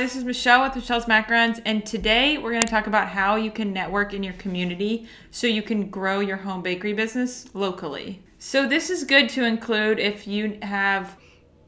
this is Michelle with Michelle's Macarons, and today we're going to talk about how you can network in your community so you can grow your home bakery business locally. So this is good to include if you have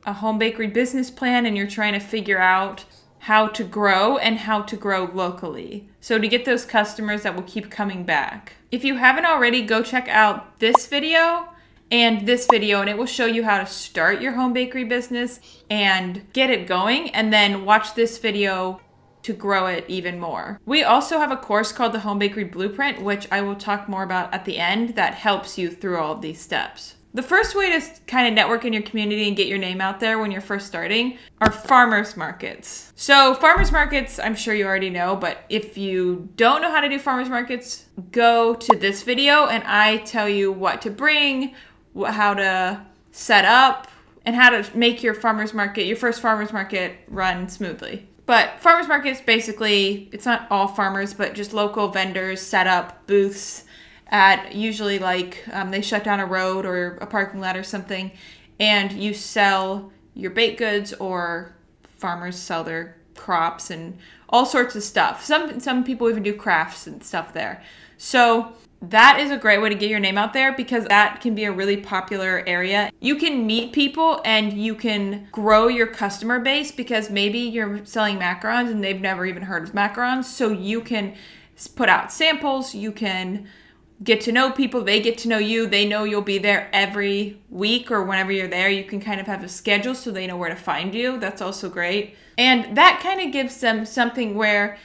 a home bakery business plan and you're trying to figure out how to grow and how to grow locally. So to get those customers that will keep coming back. If you haven't already, go check out this video and this video, and it will show you how to start your home bakery business and get it going, and then watch this video to grow it even more. We also have a course called the Home Bakery Blueprint, which I will talk more about at the end, that helps you through all of these steps. The first way to kind of network in your community and get your name out there when you're first starting are farmers markets. So farmers markets, I'm sure you already know, but if you don't know how to do farmers markets, go to this video and I tell you what to bring, how to set up, and how to make your farmers market, your first farmers market, run smoothly. But farmers markets, basically, it's not all farmers, but just local vendors set up booths at usually they shut down a road or a parking lot or something, and you sell your baked goods, or farmers sell their crops and all sorts of stuff. Some people even do crafts and stuff there. So that is a great way to get your name out there, because that can be a really popular area. You can meet people and you can grow your customer base, because maybe you're selling macarons and they've never even heard of macarons. So you can put out samples, you can get to know people, they get to know you, they know you'll be there every week or whenever you're there. You can kind of have a schedule so they know where to find you. That's also great. And that kind of gives them something where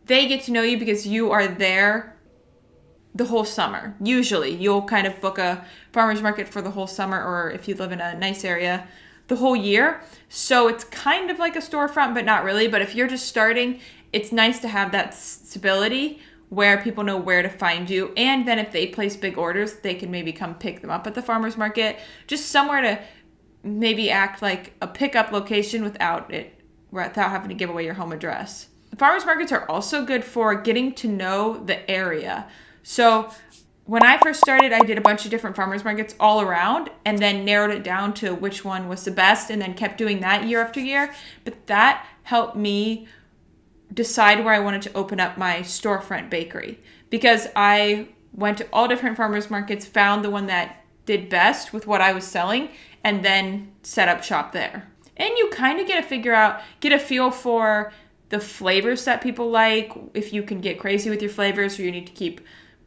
they get to know you because you are there the whole summer. Usually you'll kind of book a farmer's market for the whole summer, or if you live in a nice area, the whole year. So it's kind of like a storefront, but not really. But if you're just starting, it's nice to have that stability where people know where to find you. And then if they place big orders, they can maybe come pick them up at the farmer's market. Just somewhere to maybe act like a pickup location without having to give away your home address. The farmer's markets are also good for getting to know the area. So when I first started, I did a bunch of different farmers markets all around, and then narrowed it down to which one was the best, and then kept doing that year after year. But that helped me decide where I wanted to open up my storefront bakery, because I went to all different farmers markets, found the one that did best with what I was selling, and then set up shop there. And you kind of get a feel for the flavors that people like, if you can get crazy with your flavors or you need to keep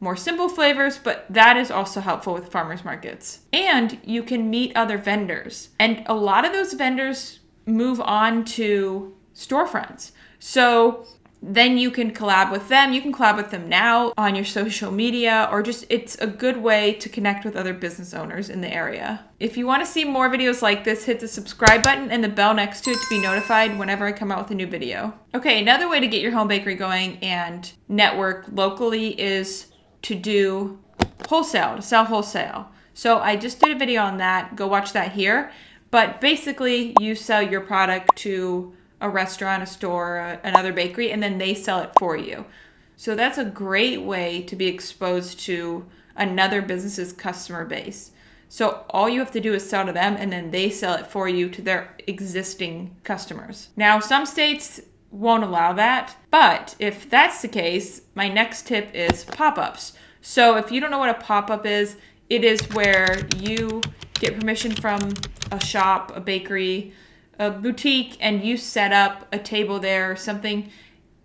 more simple flavors, but that is also helpful with farmers markets. And you can meet other vendors. And a lot of those vendors move on to storefronts. So then you can collab with them. You can collab with them now on your social media, or just, it's a good way to connect with other business owners in the area. If you want to see more videos like this, hit the subscribe button and the bell next to it to be notified whenever I come out with a new video. Okay, another way to get your home bakery going and network locally is to do wholesale, to sell wholesale. So I just did a video on that. Go watch that here. But basically, you sell your product to a restaurant, a store, another bakery, and then they sell it for you. So that's a great way to be exposed to another business's customer base. So all you have to do is sell to them, and then they sell it for you to their existing customers. Now, some states won't allow that, but if that's the case, my next tip is pop-ups. So if you don't know what a pop-up is, it is where you get permission from a shop, a bakery, a boutique, and you set up a table there or something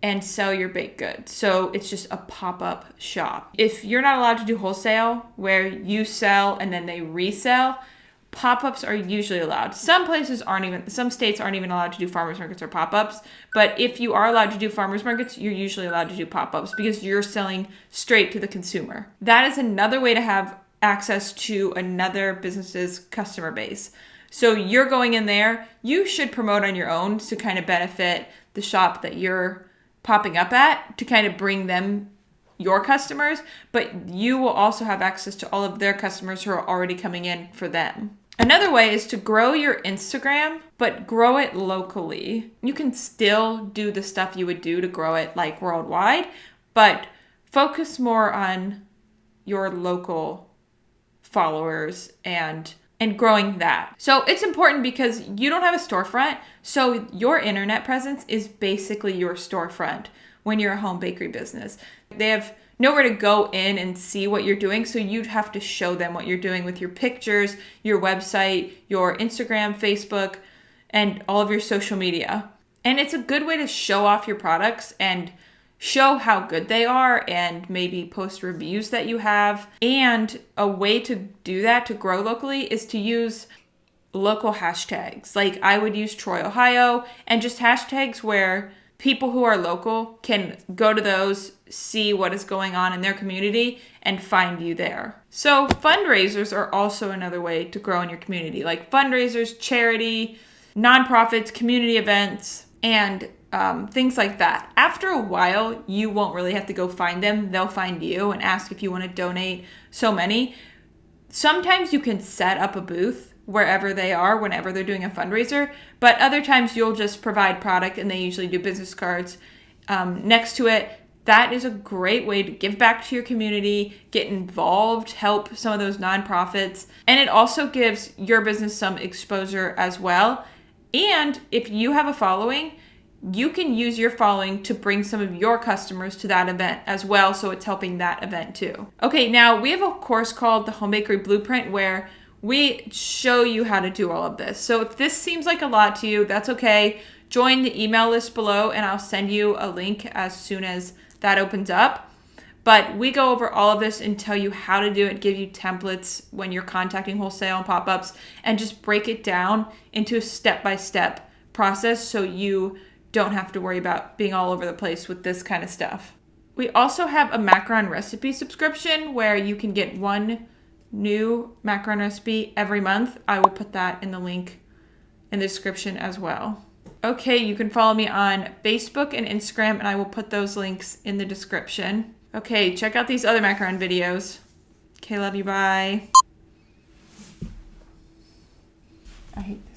and sell your baked goods. So it's just a pop-up shop. If you're not allowed to do wholesale, where you sell and then they resell, pop-ups are usually allowed. Some states aren't even allowed to do farmers markets or pop-ups, but if you are allowed to do farmers markets, you're usually allowed to do pop-ups, because you're selling straight to the consumer. That is another way to have access to another business's customer base. So you're going in there, you should promote on your own to kind of benefit the shop that you're popping up at, to kind of bring them your customers, but you will also have access to all of their customers who are already coming in for them. Another way is to grow your Instagram, but grow it locally. You can still do the stuff you would do to grow it like worldwide, but focus more on your local followers and and growing that. So it's important because you don't have a storefront. So your internet presence is basically your storefront when you're a home bakery business. They have nowhere to go in and see what you're doing. So you'd have to show them what you're doing with your pictures, your website, your Instagram, Facebook, and all of your social media. And it's a good way to show off your products and show how good they are and maybe post reviews that you have. And a way to do that, to grow locally, is to use local hashtags. Like I would use Troy, Ohio, and just hashtags where people who are local can go to those, see what is going on in their community, and find you there. So fundraisers are also another way to grow in your community, like fundraisers, charity, nonprofits, community events, and things like that. After a while, you won't really have to go find them. They'll find you and ask if you want to donate so many. Sometimes you can set up a booth wherever they are, whenever they're doing a fundraiser, but other times you'll just provide product and they usually do business cards next to it. That is a great way to give back to your community, get involved, help some of those nonprofits, and it also gives your business some exposure as well. And if you have a following, you can use your following to bring some of your customers to that event as well, so it's helping that event too. Okay, now we have a course called the Home Bakery Blueprint where we show you how to do all of this. So if this seems like a lot to you, that's okay. Join the email list below and I'll send you a link as soon as that opens up. But we go over all of this and tell you how to do it, give you templates when you're contacting Wholesale and Pop-Ups, and just break it down into a step-by-step process so you don't have to worry about being all over the place with this kind of stuff. We also have a Macaron recipe subscription where you can get one new Macaron recipe every month. I will put that in the link in the description as well. Okay, you can follow me on Facebook and Instagram, and I will put those links in the description. Okay, check out these other Macaron videos. Okay, love you, bye. I hate this.